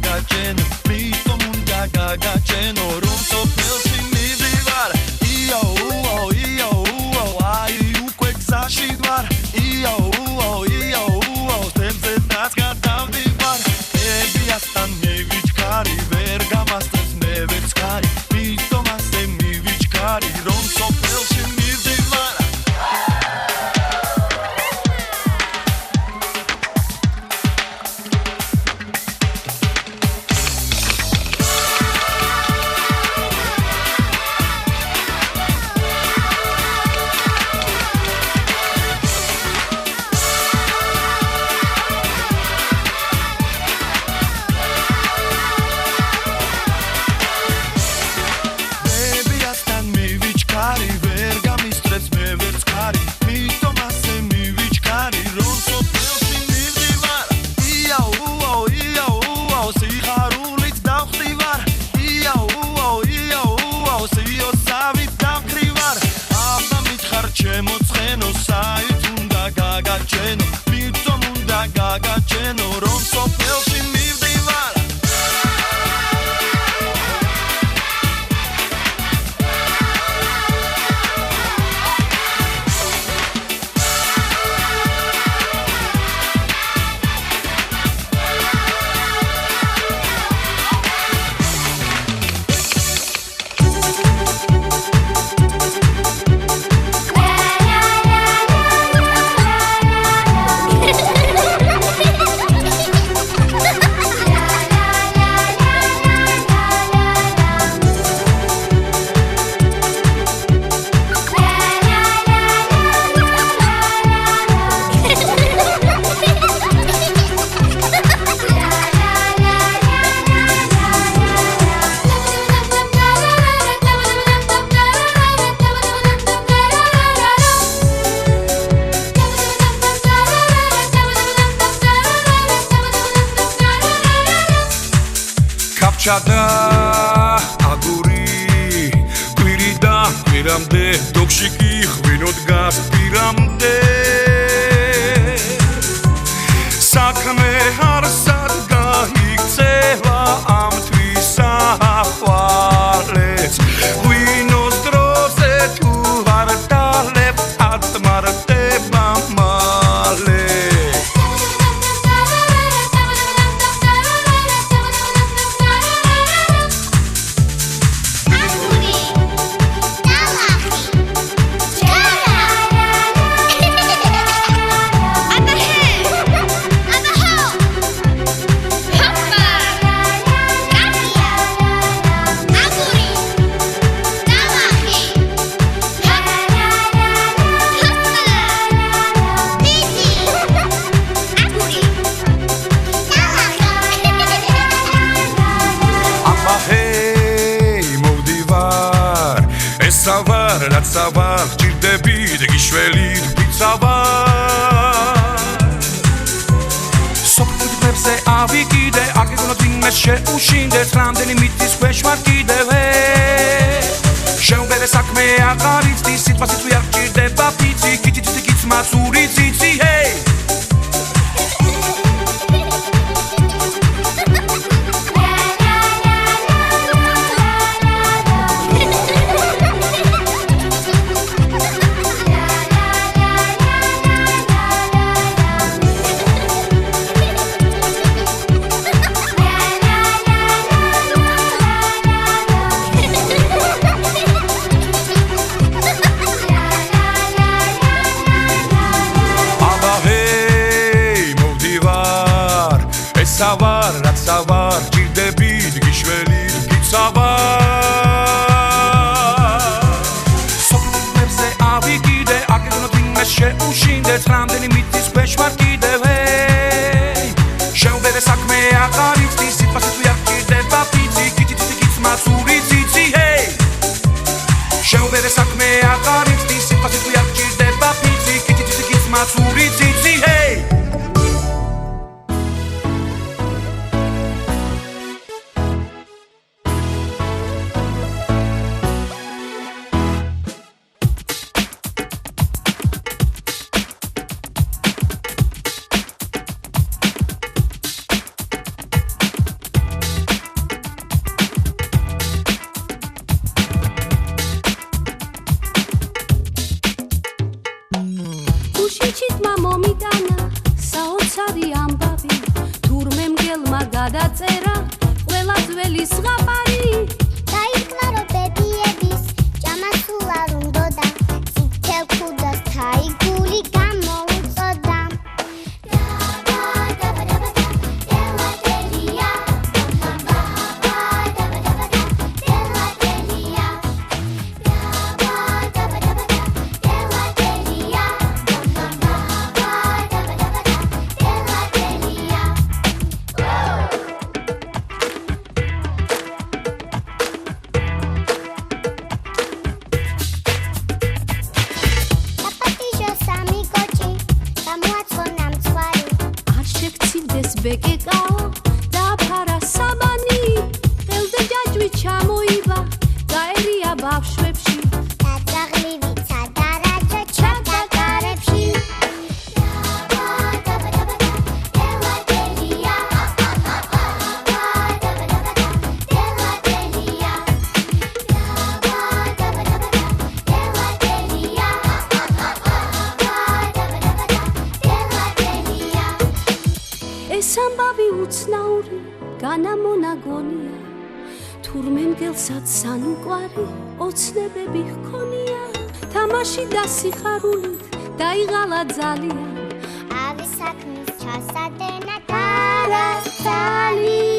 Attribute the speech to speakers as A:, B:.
A: გაგაჩენო მითომ უნდა გაგაჩენო რომ სოფელში მივდივარ იაო უაო აი უკვე გზაში ვარ იაო უაო სტემზედაც გადავდივარ ებიასთან მე ვიჩქარი ვერ გამასწრებს მე ვერცხარი მითომ ასე მივიჩქარი რომ სოფელში მივდივარ
B: Chada aguri quirida quiramde dokshiki khvinot gas piramde sakme harsad gaiktseva am tvisa khvalets khvinos droze tu vartaleb atmarte mamale Savar ჭირდები გიშველი ვიცავარ სოფლებზე ავიკიდე არ გეგონოთ ვინმე შეუშინდეს რამდენი მითის ქვეშ ვარ კიდევ შეუმბერე საქმე აღარ იცდის სიტყვასით ვიარ ჭირდება ფიცი კიჩიცი კიცმაცური ციცი ჰეი
C: ძველი ზღაპარი
D: დაიწყლა რომ ბებიების ჭამასულ არ უნდოდა წითელ ქუდას თაიგული გამოუწოდა
C: ბეკეკაო დაფარა საბანი ხელზე ჯაჭვი ჩამოივა გაერია ბავშვებში
D: დაძაღლივიცა დარაჯა ჩადა კარებში
C: ეს ამბავი უცნაური განამონაგონია თურმე მგელსაც სანუკვარი ოცნებები ჰქონია თამაში და სიხარულით დაიღალა ძალიან
D: ავი საქმის ჩასადენა დარასწალი